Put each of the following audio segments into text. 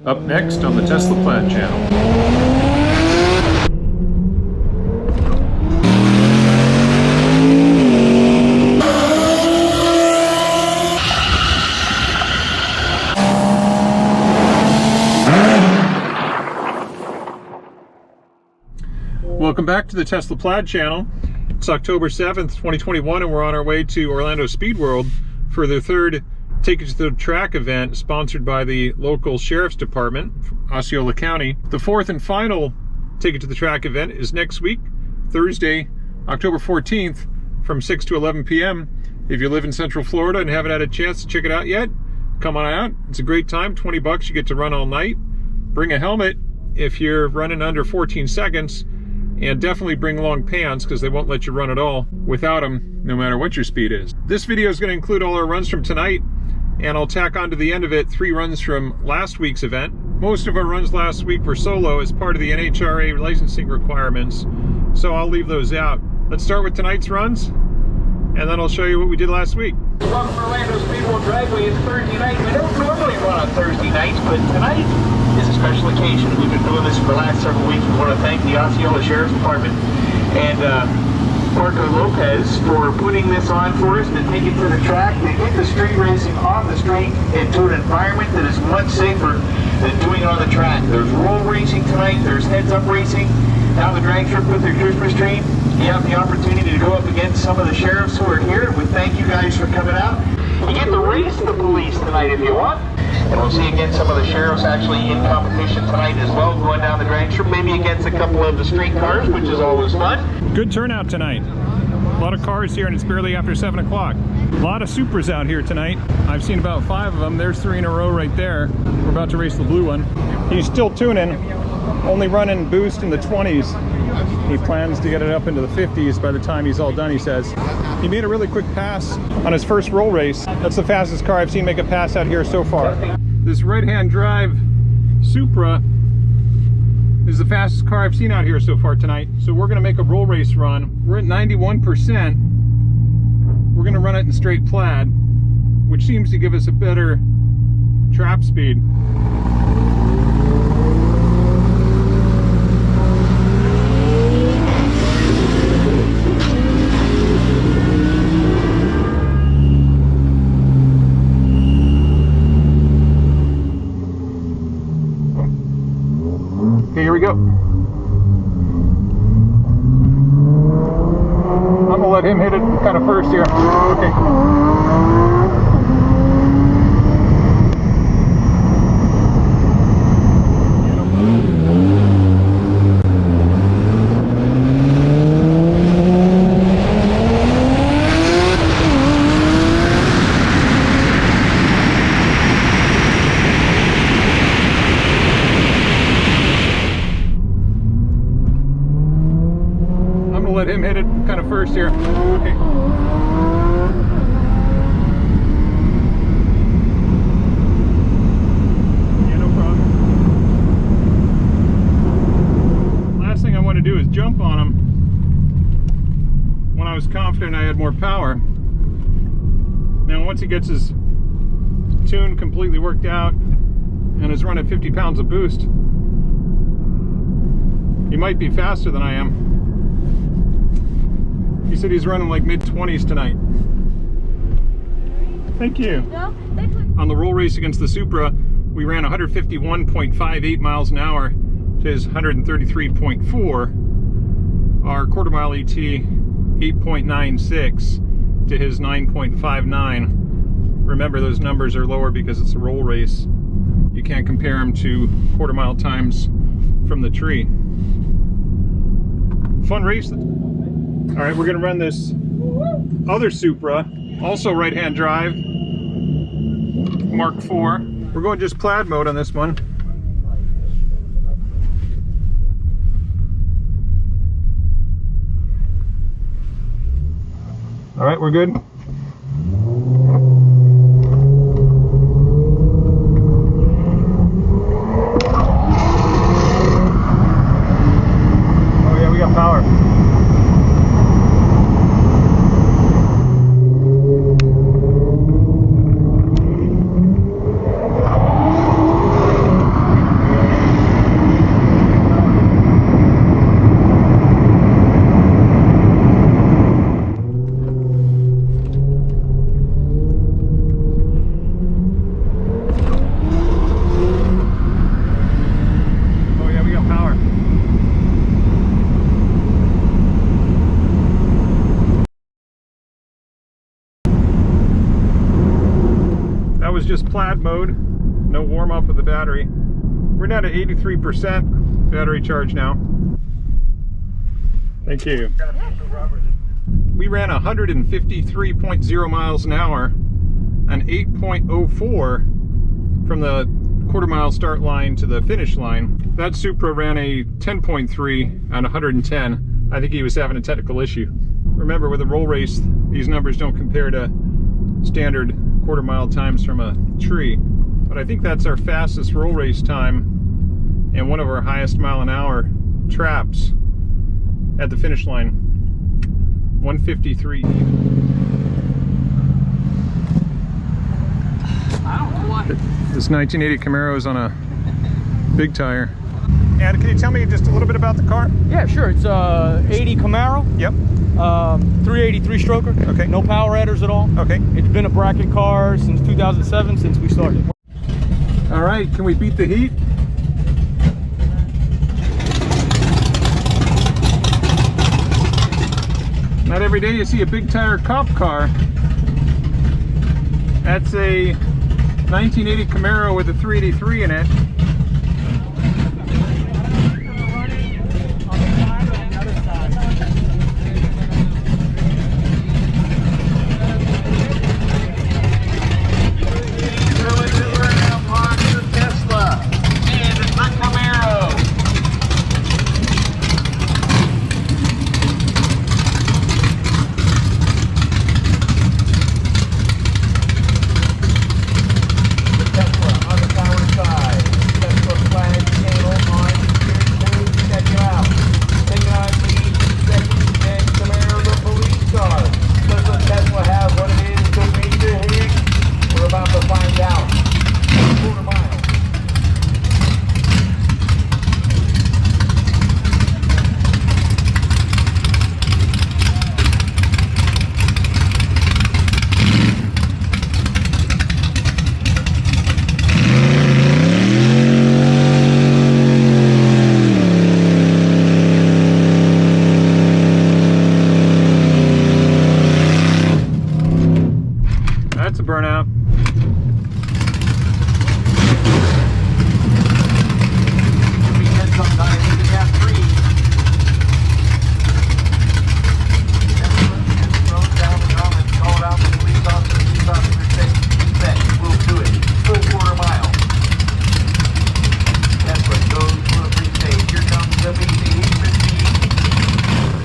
Up next on the Tesla Plaid channel. Welcome back to the Tesla Plaid channel. It's October 7th, 2021, and we're on our way to Orlando Speed World for the third Take It to the Track event sponsored by the local Sheriff's Department, Osceola County. The fourth and final Take It to the Track event is next week, Thursday, October 14th from 6 to 11 p.m. If you live in Central Florida and haven't had a chance to check it out yet, come on out. It's a great time, 20 bucks, you get to run all night. Bring a helmet if you're running under 14 seconds. And definitely bring long pants because they won't let you run at all without them, no matter what your speed is. This video is going to include all our runs from tonight, and I'll tack on to the end of it 3 runs from last week's event. Most of our runs last week were solo as part of the NHRA licensing requirements, so I'll leave those out. Let's start with tonight's runs, and then I'll show you what we did last week. Welcome to Orlando Speed World Dragway. It's Thursday night. We don't normally run on Thursday nights, but tonight is a special occasion. We've been doing this for the last several weeks. We want to thank the Osceola Sheriff's Department and Marco Lopez for putting this on for us to take it to the track, to get the street racing on the street into an environment that is much safer than doing it on the track. There's roll racing tonight. There's heads-up racing. Now the drag strip with their Christmas tree. You have the opportunity to go up against some of the sheriffs who are here. We thank you guys for coming out. You get to race the police tonight if you want. And we'll see again some of the sheriffs actually in competition tonight as well, going down the drag strip, maybe against a couple of the street cars, which is always fun. Good turnout tonight. A lot of cars here, and it's barely after 7 o'clock. A lot of Supras out here tonight. I've seen about 5 of them. There's 3 in a row right there. We're about to race the blue one. He's still tuning, only running boost in the 20s. He plans to get it up into the 50s by the time he's all done, he says. He made a really quick pass on his first roll race. That's the fastest car I've seen make a pass out here so far. This right-hand drive Supra is the fastest car I've seen out here so far tonight. So we're gonna make a roll race run. We're at 91%. We're gonna run it in straight plaid, which seems to give us a better trap speed. Okay, here we go. I'm gonna let him hit it kind of first here. Okay. Let him hit it kind of first here. Okay. Yeah, no problem. Last thing I want to do is jump on him when I was confident I had more power. Now once he gets his tune completely worked out and is running 50 pounds of boost, he might be faster than I am. He said he's running like mid-20s tonight. Thank you. On the roll race against the Supra, we ran 151.58 miles an hour to his 133.4. Our quarter mile ET 8.96 to his 9.59. Remember, those numbers are lower because it's a roll race. You can't compare them to quarter mile times from the tree. Fun race. All right, we're gonna run this other Supra, also right-hand drive, Mark IV. We're going just plaid mode on this one. All right, we're good. Oh yeah, we got power. Plaid mode. No warm up of the battery. We're now at 83% battery charge now. Thank you. We ran 153.0 miles an hour, an 8.04 from the quarter-mile start line to the finish line. That Supra ran a 10.3 on 110. I think he was having a technical issue. Remember, with a roll race, these numbers don't compare to standard quarter-mile times from a tree. But I think that's our fastest roll race time and one of our highest mile-an-hour traps at the finish line. 153. I don't know why. This 1980 Camaro is on a big tire. And can you tell me just a little bit about the car? Yeah, sure. It's a 80 Camaro. Yep. 383 stroker. Okay. No power adders at all. Okay. It's been a bracket car since 2007, since we started. All right, can we beat the heat? Not every day you see a big tire cop car. That's a 1980 Camaro with a 383 in it. That's a burnout.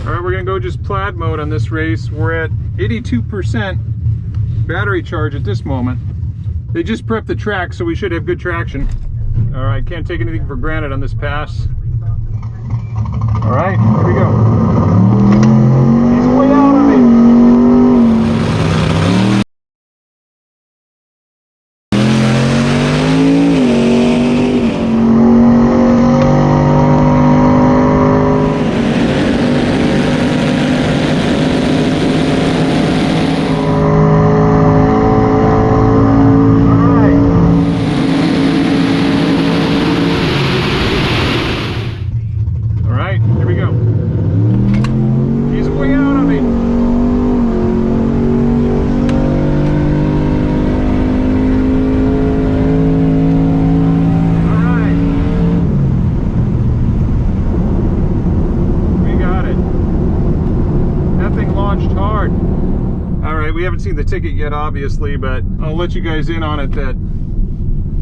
Alright, we're gonna go just Plaid mode on this race. We're at 82% battery charge at this moment. They just prepped the track, so we should have good traction. All right, can't take anything for granted on this pass. All right, here we go. He's way out on me. We haven't seen the ticket yet, obviously, but I'll let you guys in on it that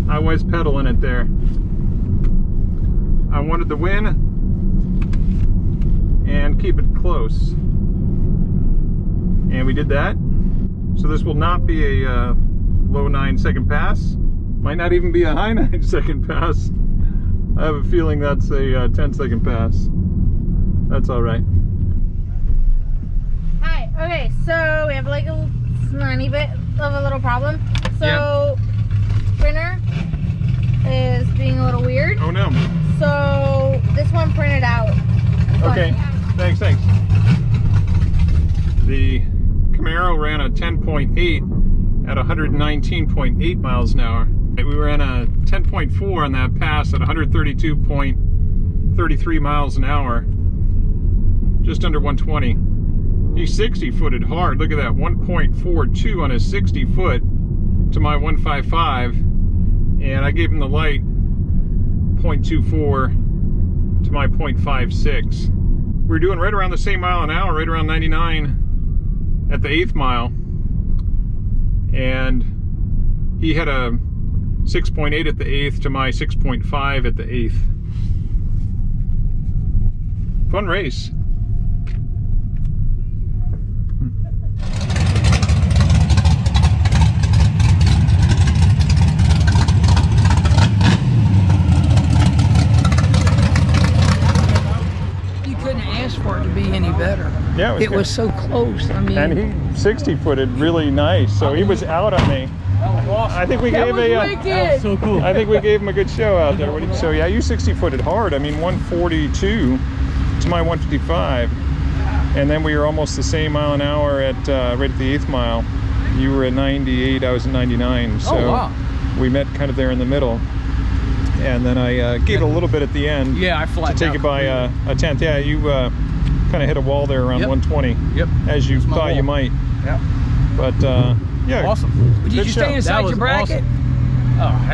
I was pedaling it there. I wanted to win and keep it close, and we did that. So this will not be a low 9-second pass, might not even be a high 9-second pass. I have a feeling that's a 10-second pass. That's all right. Hi, okay, so we have like a tiny bit of a little problem. So, printer is being a little weird. Oh no. So, this one printed out. Okay, thanks. The Camaro ran a 10.8 at 119.8 miles an hour. We ran a 10.4 on that pass at 132.33 miles an hour. Just under 120. He 60-footed hard. Look at that, 1.42 on his 60 foot to my 155. and I gave him the light 0.24 to my 0.56. We were doing right around the same mile an hour, right around 99 at the 8th mile, and he had a 6.8 at the 8th to my 6.5 at the 8th. Fun race. For it to be any better. Yeah, it was so close. I mean, and he 60-footed really nice, so he was out on me. I think we gave So cool. I think we gave him a good show out there. So yeah, you 60-footed hard. I mean, 142 to my 155, and then we were almost the same mile an hour at right at the 8th mile. You were at 98, I was at 99. So wow. We met kind of there in the middle. And then I gave it a little bit at the end. Yeah, I flattened to take it by a 10th. Yeah, you kind of hit a wall there around 120. Yep. As you thought you might. Yeah. But yeah. Awesome. Did you stay inside your bracket? Awesome. Oh, I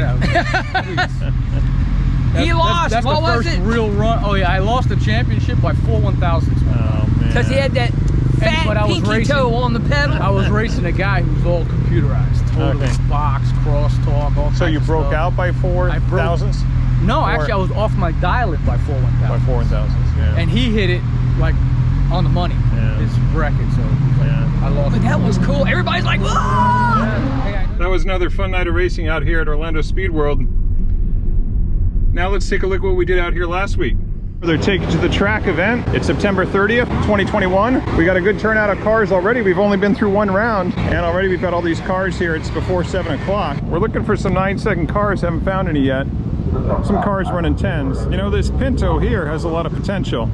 know. He lost. That's what the was first it? real run. Oh yeah, I lost the championship by 4 1/1000s. Oh man. Because he had that fat pinky toe on the pedal. I was racing a guy who was all computerized. Totally box, crosstalk, all kinds So you of broke stuff. out by 4 thousandths? No, actually I was off my dial-in by 4 1/1000. By 4 thousandths, yeah. And he hit it like on the money. Yeah. His bracket, so I lost. But that was cool. Everybody's like, whoa! That was another fun night of racing out here at Orlando Speed World. Now let's take a look at what we did out here last week. They're taking to the track event. It's September 30th, 2021. We got a good turnout of cars already. We've only been through one round, and already we've got all these cars here. It's before 7 o'clock. We're looking for some 9-second cars. Haven't found any yet. Some cars running 10s. You know, this Pinto here has a lot of potential,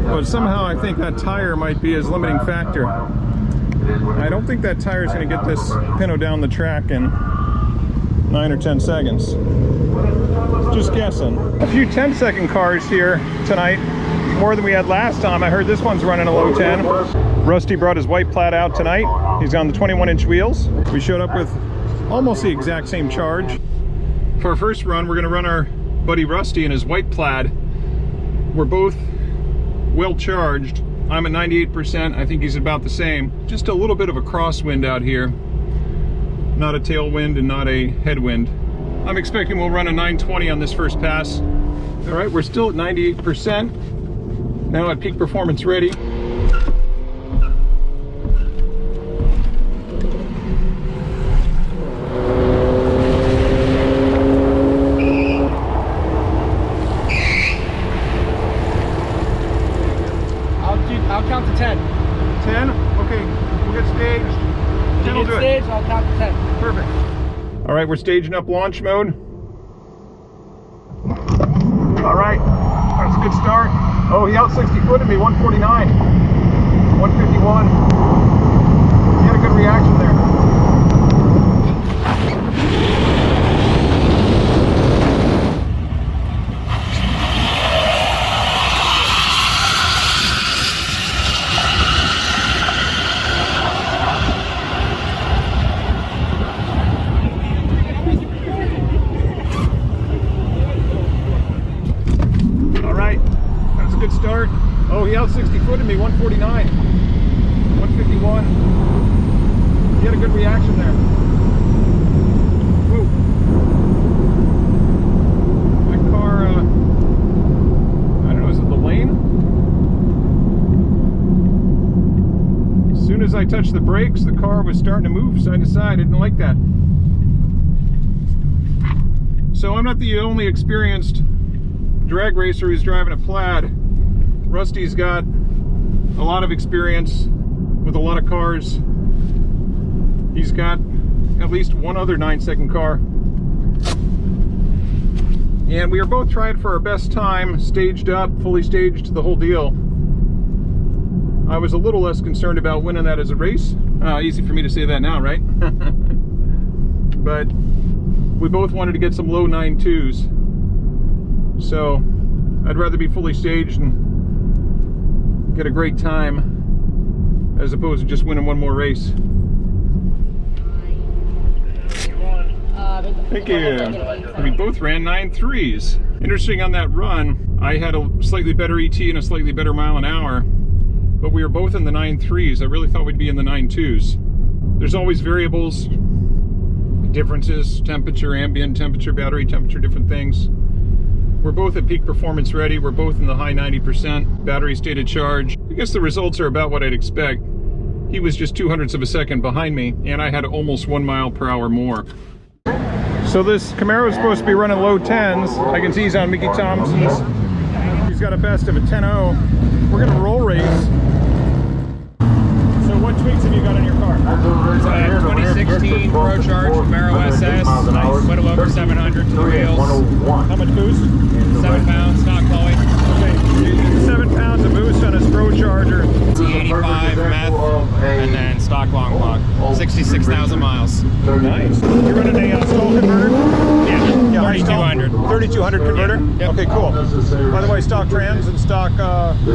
but somehow I think that tire might be his limiting factor. I don't think that tire is going to get this Pinto down the track in 9 or 10 seconds. Just guessing. A few 10-second cars here tonight, more than we had last time. I heard this one's running a low 10. Rusty brought his white Plaid out tonight. He's on the 21-inch wheels. We showed up with almost the exact same charge. For our first run, we're going to run our buddy Rusty in his white Plaid. We're both well charged. I'm at 98%. I think he's about the same. Just a little bit of a crosswind out here. Not a tailwind and not a headwind. I'm expecting we'll run a 920 on this first pass. All right, we're still at 98%. Now at peak performance ready. I'll count to 10. 10? Okay, we'll get staged. 10 will do it. I'll count to 10. Perfect. All right, we're staging up launch mode. All right, that's a good start. Oh, he out 60-footed me, 149, 151. He had a good reaction there. Good start. Oh, he out 60-footed me, 149, 151. He had a good reaction there. Woo. My car, I don't know, is it the lane? As soon as I touched the brakes, the car was starting to move side to side. I didn't like that. So I'm not the only experienced drag racer who's driving a Plaid. Rusty's got a lot of experience with a lot of cars. He's got at least one other 9-second car. And we are both trying for our best time, staged up, fully staged, the whole deal. I was a little less concerned about winning that as a race. Easy for me to say that now, right? But we both wanted to get some low 9.2s. So I'd rather be fully staged and get a great time as opposed to just winning one more race. Thank you. We both ran 9.3s. Interesting on that run, I had a slightly better ET and a slightly better mile an hour, but we were both in the 9.3s. I really thought we'd be in the 9.2s. There's always variables, differences, temperature, ambient temperature, battery temperature, different things. We're both at peak performance ready. We're both in the high 90% battery state of charge. I guess the results are about what I'd expect. He was just 0.02 of a second behind me, and I had almost 1 mile per hour more. So this Camaro is supposed to be running low 10s. I can see he's on Mickey Thompson's. He's got a best of a 10.0. We're gonna roll race. So what tweaks have you got on your car? It's a 2016 ProCharged Camaro SS, nice, little over 700 to the wheels. How much boost? 7 pounds, stock Chloe. Okay, 7 pounds of boost on his ProCharger. T85 meth, and then stock long block. 66,000 miles. Nice. You're running a stall converter? Yeah, Yeah, 3200. 3200 converter? Yep. Okay, cool. By the way, stock trans and stock...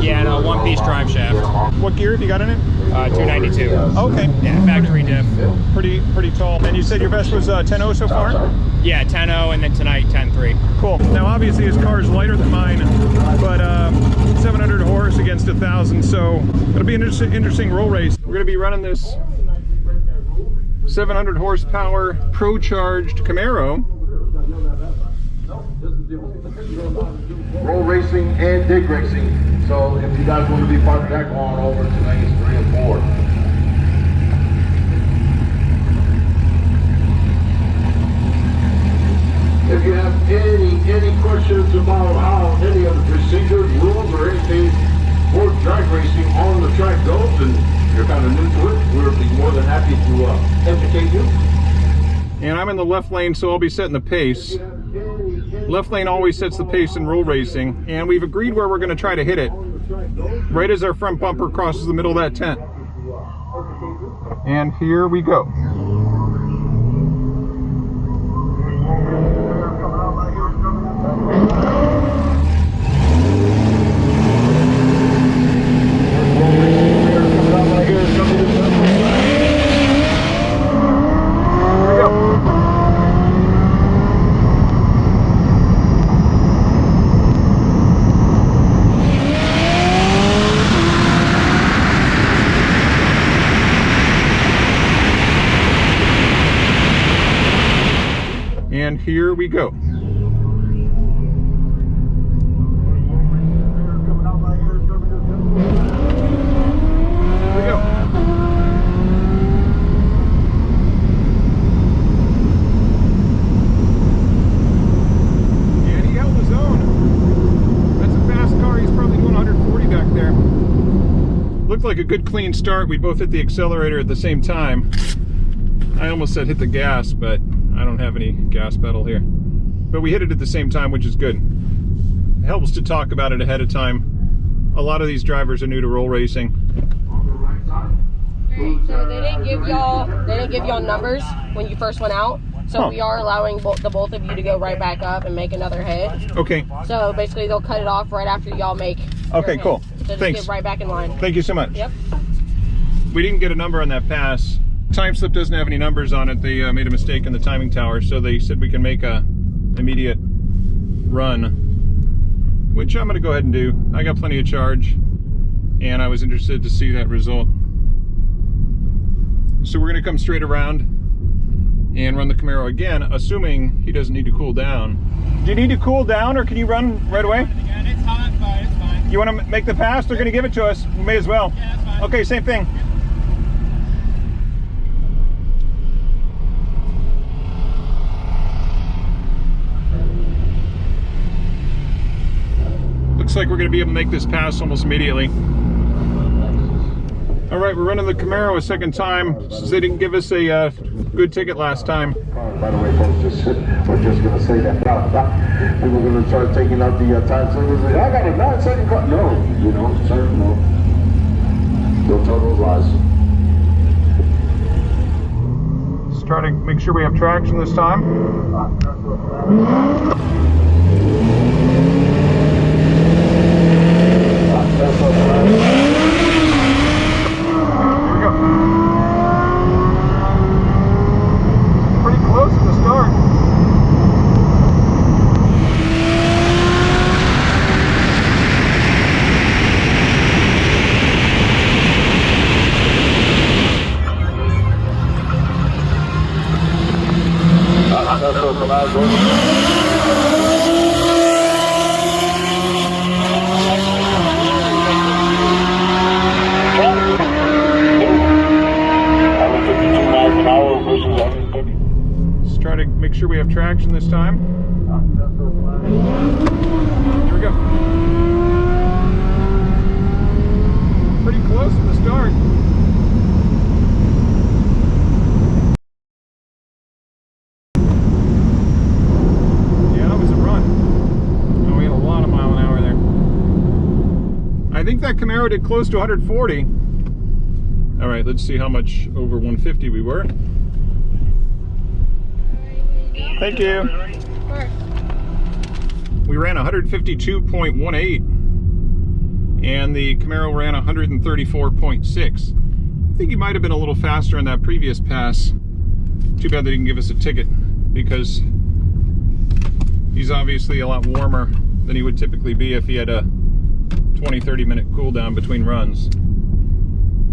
Yeah, and a one-piece drive shaft. What gear have you got in it? 292. Okay. Yeah, factory diff. Pretty tall. And you said your best was 10.0 so far? Yeah, 10.0 and then tonight 10.3. Cool. Now obviously his car is lighter than mine, but 700 horse against 1,000, so it'll be an interesting roll race. We're going to be running this 700 horsepower ProCharged Camaro. Roll racing and dig racing. So if you guys want to be part of that, go on over to lanes 3 and 4. If you have any questions about how any of the procedures, rules, or anything for drag racing on the track goes, and you're kind of new to it, we'll be more than happy to educate you. And I'm in the left lane, so I'll be setting the pace. Left lane always sets the pace in roll racing, and we've agreed where we're going to try to hit it. Right as our front bumper crosses the middle of that tent. And here we go. And here we go. Here we go. And he held his own. That's a fast car. He's probably doing 140 back there. Looked like a good clean start. We both hit the accelerator at the same time. I almost said hit the gas, but I don't have any gas pedal here. But we hit it at the same time, which is good. It helps to talk about it ahead of time. A lot of these drivers are new to roll racing. So they didn't give y'all numbers when you first went out. So we are allowing the both of you to go right back up and make another hit. Okay. So basically they'll cut it off right after y'all make Okay, your cool. hit. So just Thanks. get right back in line. Thank you so much. Yep. We didn't get a number on that pass. Time slip doesn't have any numbers on it. They made a mistake in the timing tower, so they said we can make a immediate run, which I'm gonna go ahead and do. I got plenty of charge, and I was interested to see that result. So we're gonna come straight around and run the Camaro again, assuming he doesn't need to cool down. Do you need to cool down, or can you run right away? Again, it's hot, but it's fine. You wanna make the pass? They're gonna give it to us. We may as well. Yeah, that's fine. Okay, same thing. Looks like we're going to be able to make this pass almost immediately. All right, we're running the Camaro a second time since they didn't give us a good ticket last time. By the way, folks, we're just going to say that. People are going to start taking out the time slippers. I got a 9-second car. No, you know, sir, no. Don't tell those lies. Let's try to make sure we have traction this time. That's all right. Here we go. Pretty close at the start. Let's try to make sure we have traction this time. Here we go. Pretty close from the start. Yeah, that was a run. Oh, we had a lot of mile an hour there. I think that Camaro did close to 140. All right, let's see how much over 150 we were. Thank you. We ran 152.18 and the Camaro ran 134.6. I think he might have been a little faster on that previous pass. Too bad they didn't give us a ticket because he's obviously a lot warmer than he would typically be if he had a 20-30 minute cool down between runs.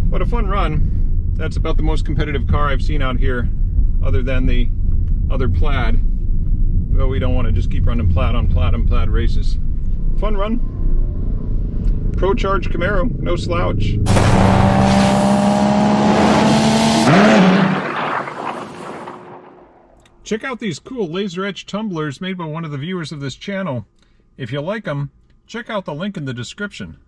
What a fun run. That's about the most competitive car I've seen out here other than the other Plaid. Well, we don't want to just keep running Plaid on Plaid and Plaid races. Fun run. ProCharged Camaro, no slouch. Check out these cool laser-etched tumblers made by one of the viewers of this channel. If you like them, check out the link in the description.